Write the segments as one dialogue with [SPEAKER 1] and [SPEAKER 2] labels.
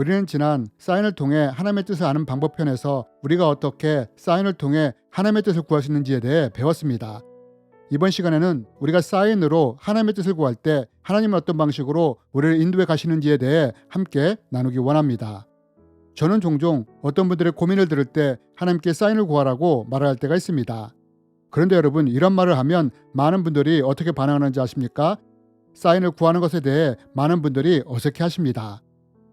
[SPEAKER 1] 우리는 지난 사인을 통해 하나님의 뜻을 아는 방법 편에서 우리가 어떻게 사인을 통해 하나님의 뜻을 구할 수 있는지에 대해 배웠습니다. 이번 시간에는 우리가 사인으로 하나님의 뜻을 구할 때 하나님은 어떤 방식으로 우리를 인도해 가시는지에 대해 함께 나누기 원합니다. 저는 종종 어떤 분들의 고민을 들을 때 하나님께 사인을 구하라고 말할 때가 있습니다. 그런데 여러분, 이런 말을 하면 많은 분들이 어떻게 반응하는지 아십니까? 사인을 구하는 것에 대해 많은 분들이 어색해 하십니다.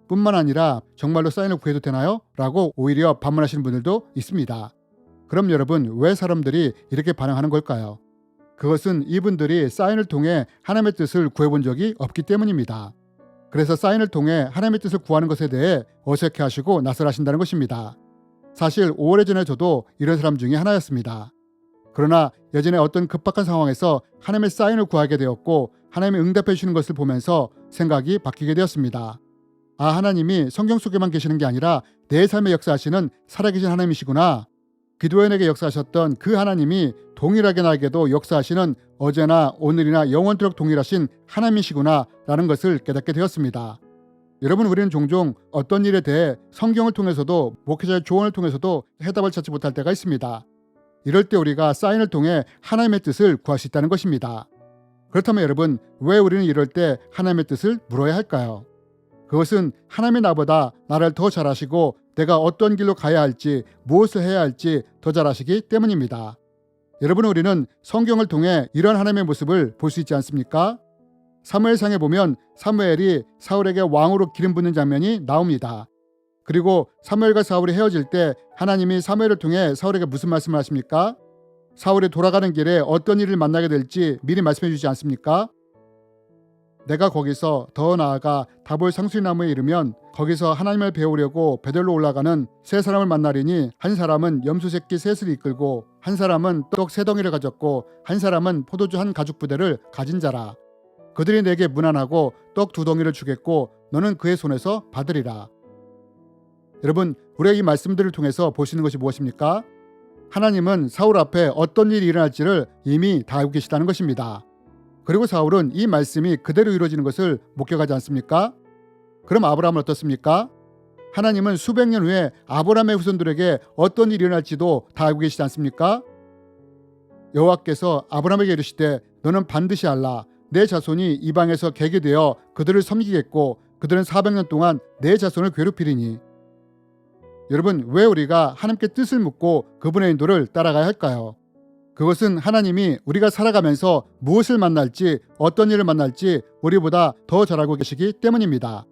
[SPEAKER 1] 뿐만 아니라 정말로 사인을 구해도 되나요? 라고 오히려 반문하시는 분들도 있습니다. 그럼 여러분, 왜 사람들이 이렇게 반응하는 걸까요? 그것은 이분들이 사인을 통해 하나님의 뜻을 구해본 적이 없기 때문입니다. 그래서 사인을 통해 하나님의 뜻을 구하는 것에 대해 어색해하시고 낯설하신다는 것입니다. 사실 5월 전에 저도 이런 사람 중에 하나였습니다. 그러나 예전에 어떤 급박한 상황에서 하나님의 사인을 구하게 되었고 하나님이 응답해 주시는 것을 보면서 생각이 바뀌게 되었습니다. 아, 하나님이 성경 속에만 계시는 게 아니라 내 삶에 역사하시는 살아계신 하나님이시구나. 기도원에게 역사하셨던 그 하나님이 동일하게 나에게도 역사하시는 어제나 오늘이나 영원토록 동일하신 하나님이시구나 라는 것을 깨닫게 되었습니다. 여러분, 우리는 종종 어떤 일에 대해 성경을 통해서도 목회자의 조언을 통해서도 해답을 찾지 못할 때가 있습니다. 이럴 때 우리가 사인을 통해 하나님의 뜻을 구할 수 있다는 것입니다. 그렇다면 여러분, 왜 우리는 이럴 때 하나님의 뜻을 물어야 할까요? 그것은 하나님이 나보다 나를 더 잘 아시고 내가 어떤 길로 가야 할지, 무엇을 해야 할지 더 잘 아시기 때문입니다. 여러분, 우리는 성경을 통해 이런 하나님의 모습을 볼 수 있지 않습니까? 사무엘상에 보면 사무엘이 사울에게 왕으로 기름 붓는 장면이 나옵니다. 그리고 사무엘과 사울이 헤어질 때 하나님이 사무엘을 통해 사울에게 무슨 말씀을 하십니까? 사울이 돌아가는 길에 어떤 일을 만나게 될지 미리 말씀해 주지 않습니까? 내가 거기서 더 나아가 다볼 상수리나무에 이르면 거기서 하나님을 배우려고 베델로 올라가는 세 사람을 만나리니 한 사람은 염소 새끼 셋을 이끌고 한 사람은 떡 세 덩이를 가졌고 한 사람은 포도주 한 가죽 부대를 가진 자라. 그들이 내게 문안하고 떡 두 덩이를 주겠고 너는 그의 손에서 받으리라. 여러분, 우리가 이 말씀들을 통해서 볼 수 있는 것이 무엇입니까? 하나님은 사울 앞에 어떤 일이 일어날지를 이미 다 알고 계시다는 것입니다. 그리고 사울은 이 말씀이 그대로 이루어지는 것을 목격하지 않습니까? 그럼 아브라함은 어떻습니까? 하나님은 수백 년 후에 아브라함의 후손들에게 어떤 일이 일어날지도 다 알고 계시지 않습니까? 여호와께서 아브라함에게 이르시되 너는 반드시 알라. 내 자손이 이방에서 객이 되어 그들을 섬기겠고 그들은 400년 동안 내 자손을 괴롭히리니. 여러분, 왜 우리가 하나님께 뜻을 묻고 그분의 인도를 따라가야 할까요? 그것은 하나님이 우리가 살아가면서 무엇을 만날지, 어떤 일을 만날지 우리보다 더 잘 알고 계시기 때문입니다.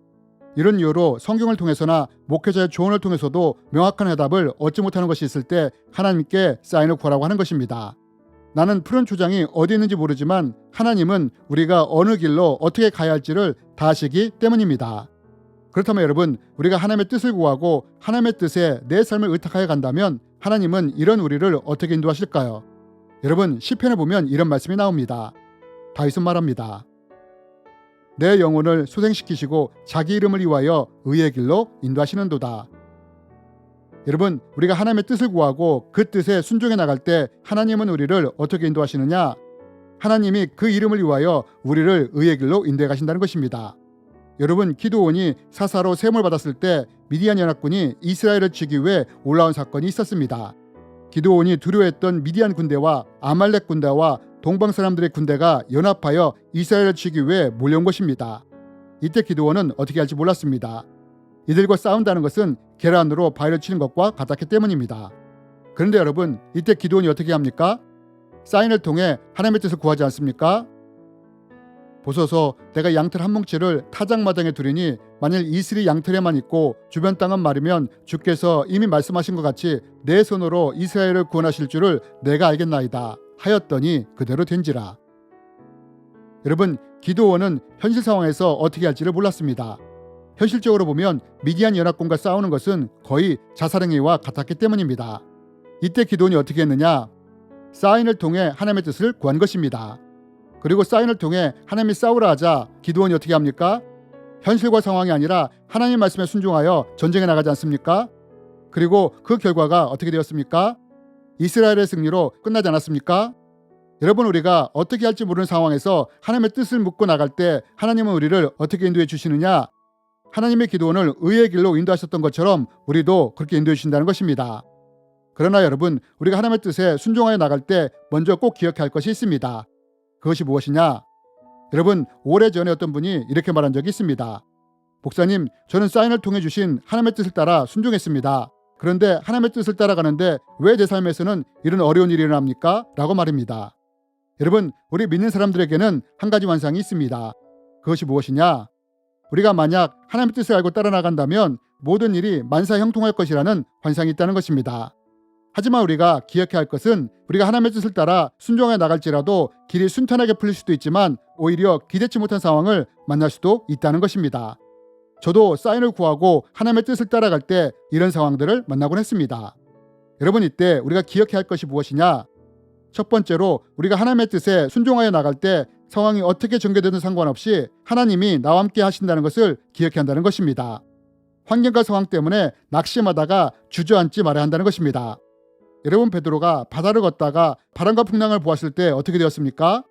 [SPEAKER 1] 이런 이유로 성경을 통해서나 목회자의 조언을 통해서도 명확한 해답을 얻지 못하는 것이 있을 때 하나님께 사인을 구하라고 하는 것입니다. 나는 푸른 초장이 어디 있는지 모르지만 하나님은 우리가 어느 길로 어떻게 가야 할지를 다 아시기 때문입니다. 그렇다면 여러분, 우리가 하나님의 뜻을 구하고 하나님의 뜻에 내 삶을 의탁하여 간다면 하나님은 이런 우리를 어떻게 인도하실까요? 여러분, 시편에 보면 이런 말씀이 나옵니다. 다윗은 말합니다. 내 영혼을 소생시키시고 자기 이름을 위하여 의의 길로 인도하시는도다. 여러분, 우리가 하나님의 뜻을 구하고 그 뜻에 순종해 나갈 때 하나님은 우리를 어떻게 인도하시느냐? 하나님이 그 이름을 위하여 우리를 의의 길로 인도해 가신다는 것입니다. 여러분, 기드온이 사사로 세움을 받았을 때 미디안 연합군이 이스라엘을 치기 위해 올라온 사건이 있었습니다. 기드온이 두려워했던 미디안 군대와 아말렉 군대와 동방 사람들의 군대가 연합하여 이스라엘을 치기 위해 몰려온 것입니다. 이때 기드온은 어떻게 할지 몰랐습니다. 이들과 싸운다는 것은 계란으로 바위를 치는 것과 같았기 때문입니다. 그런데 여러분, 이때 기드온이 어떻게 합니까? 사인을 통해 하나님의 뜻을 구하지 않습니까? 보소서, 내가 양털 한 뭉치를 타작마당에 두리니 만일 이슬이 양털에만 있고 주변 땅은 마르면 주께서 이미 말씀하신 것 같이 내 손으로 이스라엘을 구원하실 줄을 내가 알겠나이다 하였더니 그대로 된지라. 여러분, 기드온은 현실 상황에서 어떻게 할지를 몰랐습니다. 현실적으로 보면 미디안 연합군과 싸우는 것은 거의 자살행위와 같았기 때문입니다. 이때 기드온이 어떻게 했느냐? 사인을 통해 하나님의 뜻을 구한 것입니다. 그리고 사인을 통해 하나님이 싸우라 하자 기드온이 어떻게 합니까? 현실과 상황이 아니라 하나님 말씀에 순종하여 전쟁에 나가지 않습니까? 그리고 그 결과가 어떻게 되었습니까? 이스라엘의 승리로 끝나지 않았습니까? 여러분, 우리가 어떻게 할지 모르는 상황에서 하나님의 뜻을 묻고 나갈 때 하나님은 우리를 어떻게 인도해 주시느냐? 하나님의 기도원을 의의 길로 인도하셨던 것처럼 우리도 그렇게 인도해 주신다는 것입니다. 그러나 여러분, 우리가 하나님의 뜻에 순종하여 나갈 때 먼저 꼭 기억해야 할 것이 있습니다. 그것이 무엇이냐? 여러분, 오래전에 어떤 분이 이렇게 말한 적이 있습니다. 목사님, 저는 사인을 통해 주신 하나님의 뜻을 따라 순종했습니다. 그런데 하나님의 뜻을 따라가는데 왜 제 삶에서는 이런 어려운 일이 일어납니까? 라고 말입니다. 여러분, 우리 믿는 사람들에게는 한 가지 환상이 있습니다. 그것이 무엇이냐? 우리가 만약 하나님의 뜻을 알고 따라 나간다면 모든 일이 만사형통할 것이라는 환상이 있다는 것입니다. 하지만 우리가 기억해야 할 것은 우리가 하나님의 뜻을 따라 순종해 나갈지라도 길이 순탄하게 풀릴 수도 있지만 오히려 기대치 못한 상황을 만날 수도 있다는 것입니다. 저도 사인을 구하고 하나님의 뜻을 따라갈 때 이런 상황들을 만나곤 했습니다. 여러분, 이때 우리가 기억해야 할 것이 무엇이냐? 첫 번째로 우리가 하나님의 뜻에 순종하여 나갈 때 상황이 어떻게 전개되든 상관없이 하나님이 나와 함께 하신다는 것을 기억해야 한다는 것입니다. 환경과 상황 때문에 낙심하다가 주저앉지 말아야 한다는 것입니다. 여러분, 베드로가 바다를 걷다가 바람과 풍랑을 보았을 때 어떻게 되었습니까?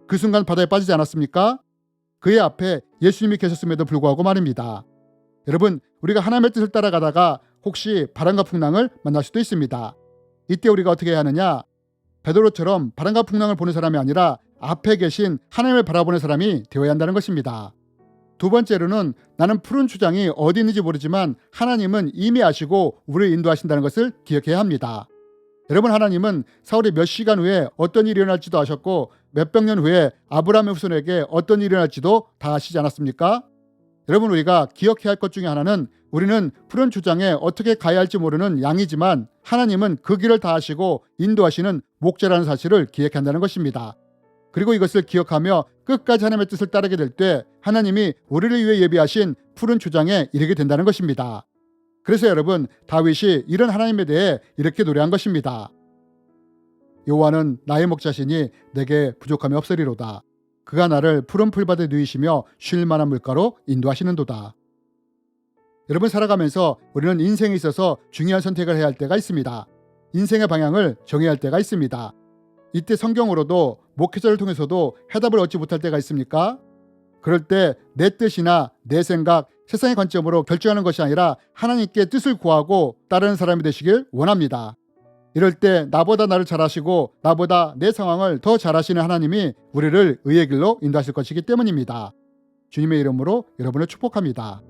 [SPEAKER 1] 그 순간 바다에 빠지지 않았습니까? 그의 앞에 예수님이 계셨음에도 불구하고 말입니다. 여러분, 우리가 하나님의 뜻을 따라가다가 혹시 바람과 풍랑을 만날 수도 있습니다. 이때 우리가 어떻게 해야 하느냐? 베드로처럼 바람과 풍랑을 보는 사람이 아니라 앞에 계신 하나님을 바라보는 사람이 되어야 한다는 것입니다. 두 번째로는 나는 푸른 초장이 어디 있는지 모르지만 하나님은 이미 아시고 우리를 인도하신다는 것을 기억해야 합니다. 여러분, 하나님은 사울이 몇 시간 후에 어떤 일이 일어날지도 아셨고 몇백 년 후에 아브라함의 후손에게 어떤 일이 일어날지도 다 아시지 않았습니까? 여러분, 우리가 기억해야 할 것 중에 하나는 우리는 푸른 초장에 어떻게 가야 할지 모르는 양이지만 하나님은 그 길을 다 아시고 인도하시는 목자라는 사실을 기억해야 한다는 것입니다. 그리고 이것을 기억하며 끝까지 하나님의 뜻을 따르게 될 때 하나님이 우리를 위해 예비하신 푸른 초장에 이르게 된다는 것입니다. 그래서 여러분, 다윗이 이런 하나님에 대해 이렇게 노래한 것입니다. 여호와는 나의 목자시니 내게 부족함이 없으리로다. 그가 나를 푸른 풀밭에 누이시며 쉴 만한 물가로 인도하시는도다. 여러분, 살아가면서 우리는 인생에 있어서 중요한 선택을 해야 할 때가 있습니다. 인생의 방향을 정해야 할 때가 있습니다. 이때 성경으로도 목회자를 통해서도 해답을 얻지 못할 때가 있습니까? 그럴 때 내 뜻이나 내 생각, 세상의 관점으로 결정하는 것이 아니라 하나님께 뜻을 구하고 따르는 사람이 되시길 원합니다. 이럴 때 나보다 나를 잘 아시고 나보다 내 상황을 더 잘 아시는 하나님이 우리를 의의 길로 인도하실 것이기 때문입니다. 주님의 이름으로 여러분을 축복합니다.